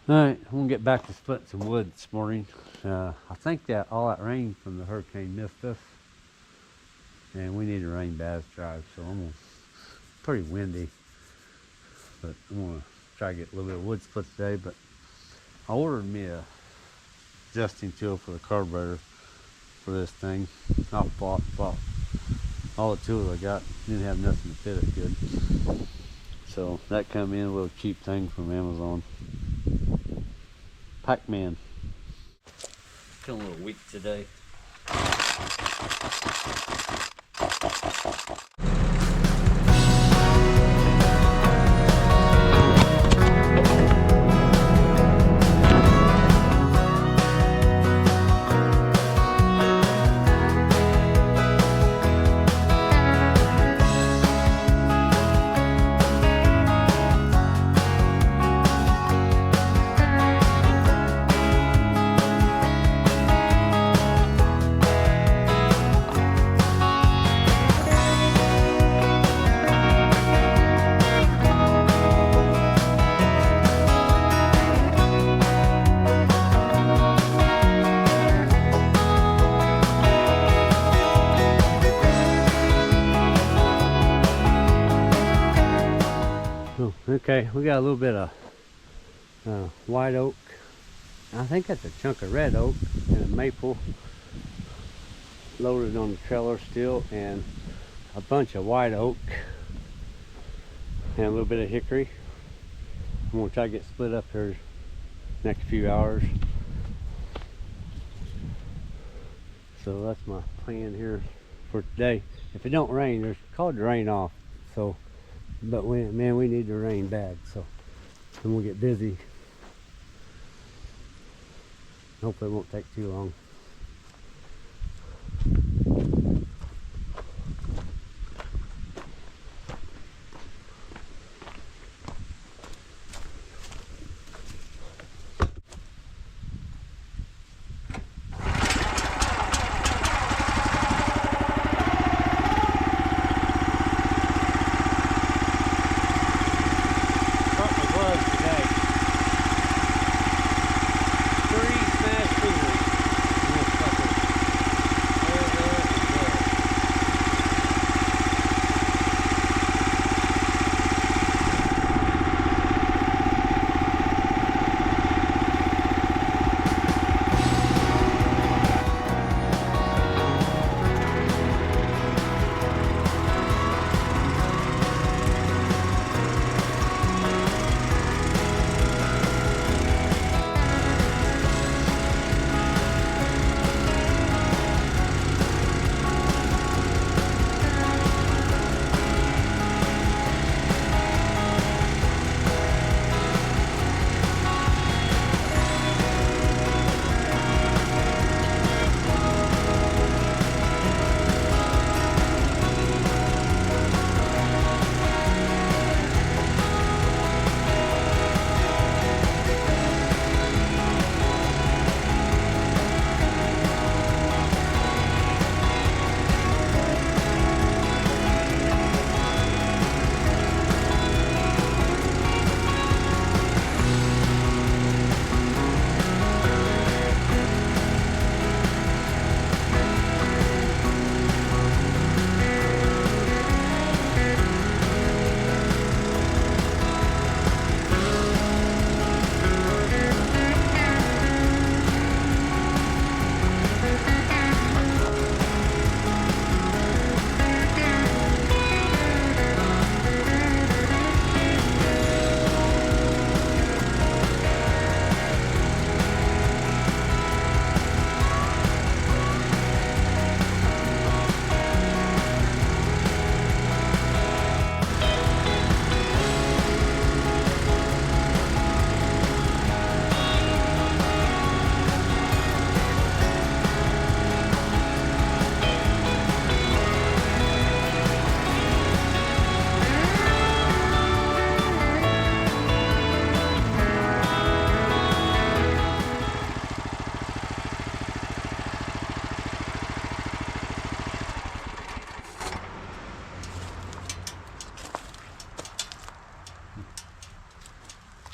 Alright, I'm gonna get back to splitting some wood this morning. I think that all that rain from the hurricane missed us, and we need a rain bad drive, so pretty windy, but I'm gonna try to get a little bit of wood split today. But I ordered me a adjusting tool for the carburetor for this thing. I bought all the tools I got, didn't have nothing to fit it good. So that come in a little cheap thing from Amazon. Pac-Man. Feeling a little weak today. Okay, we got a little bit of white oak. I think that's a chunk of red oak and a maple loaded on the trailer still, and a bunch of white oak and a little bit of hickory. I'm gonna try to get split up here next few hours. So that's my plan here for today. If it don't rain, there's called to rain off. So, but we need the rain bad. So I'm gonna get busy. Hopefully it won't take too long.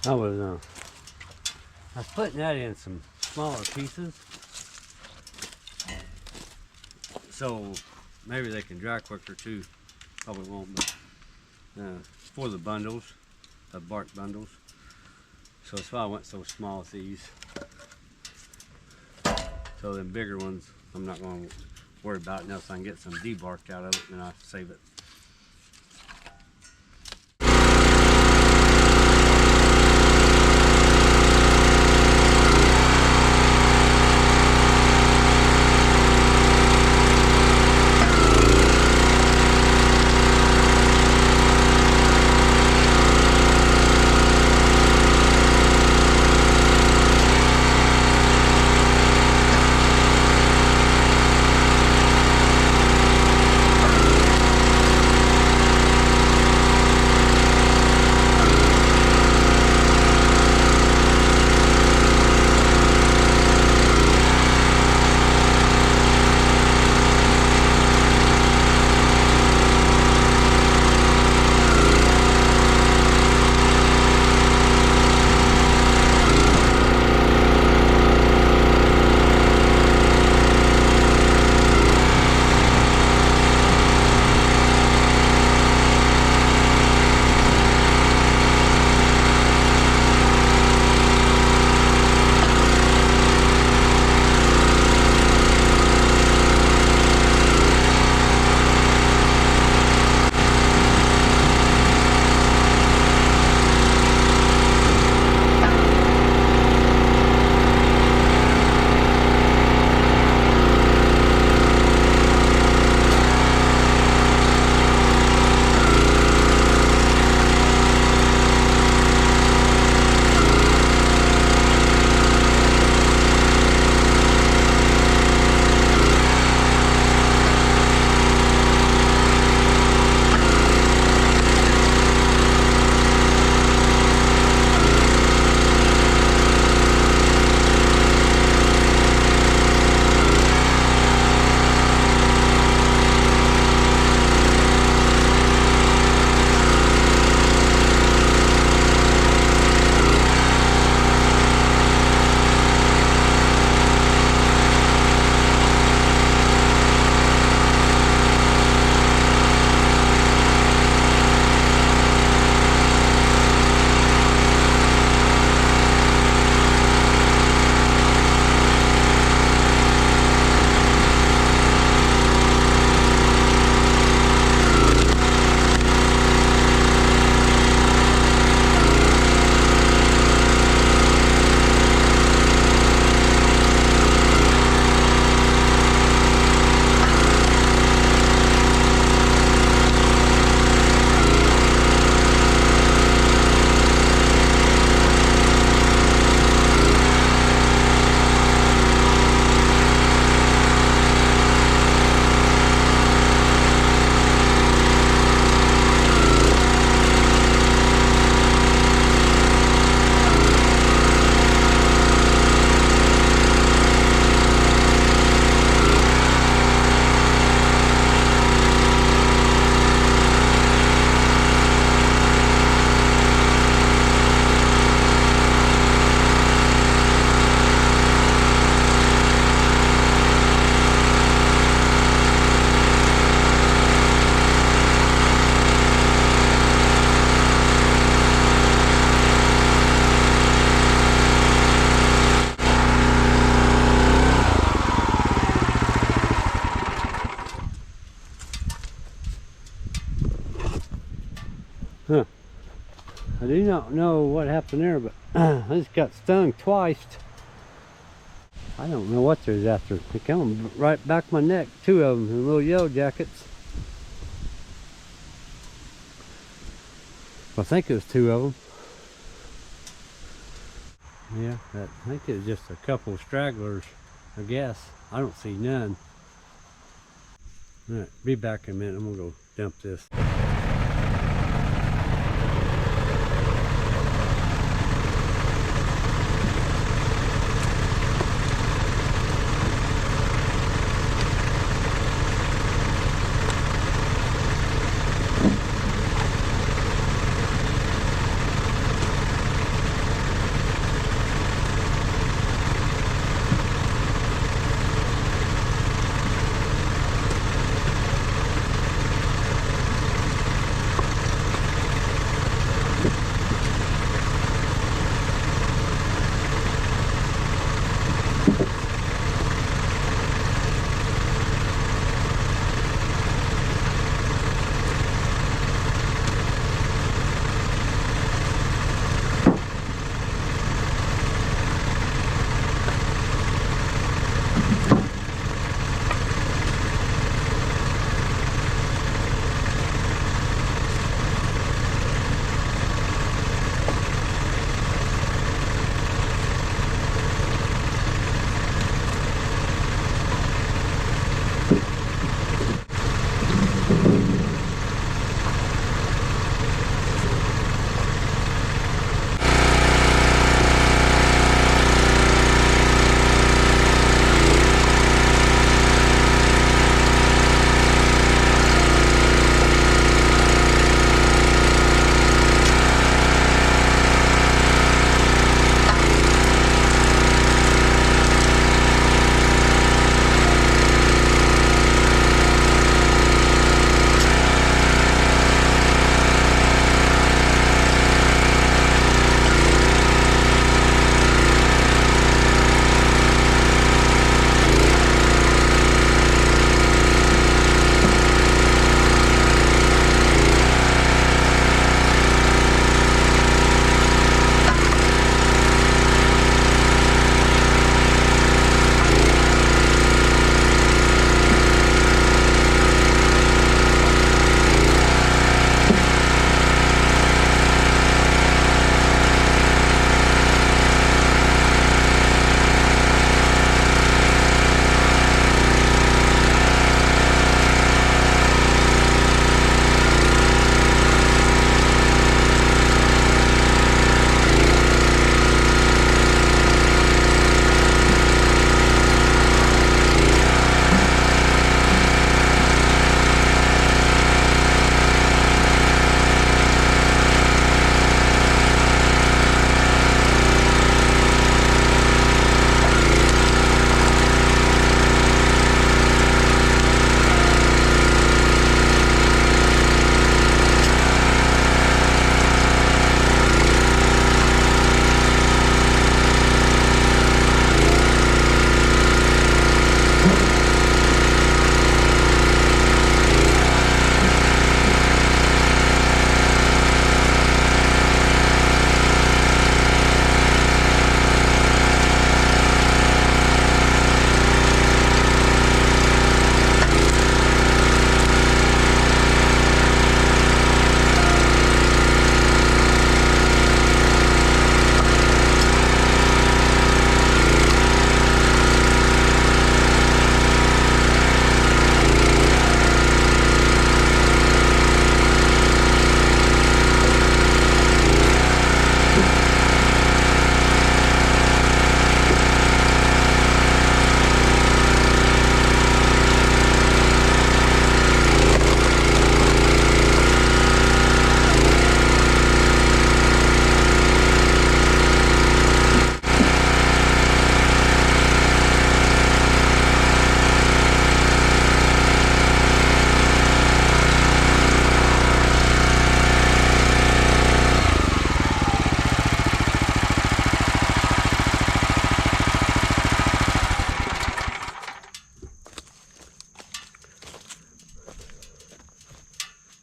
I was I was putting that in some smaller pieces, so maybe they can dry quicker too. Probably won't, but for the bundles, the bark bundles. So that's why I went so small with these. So them bigger ones, I'm not going to worry about unless I can get some debarked out of it, and then I save it. Huh. I do not know what happened there, but I just got stung twice. I don't know what there's after. They come right back my neck, two of them, the little yellow jackets. I think it was two of them. Yeah, I think it was just a couple of stragglers, I guess. I don't see none. All right, be back in a minute. I'm gonna go dump this.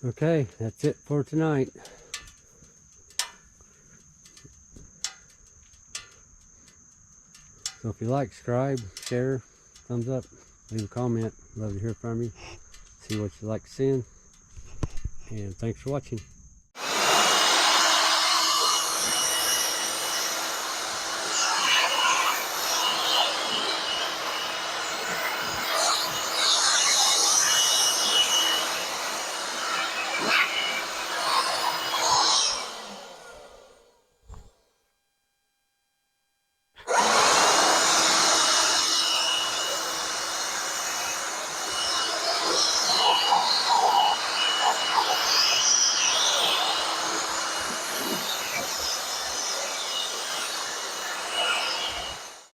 Okay, that's it for tonight. So if you like, subscribe, share, thumbs up, leave a comment. Love to hear from you. See what you like seeing. And thanks for watching.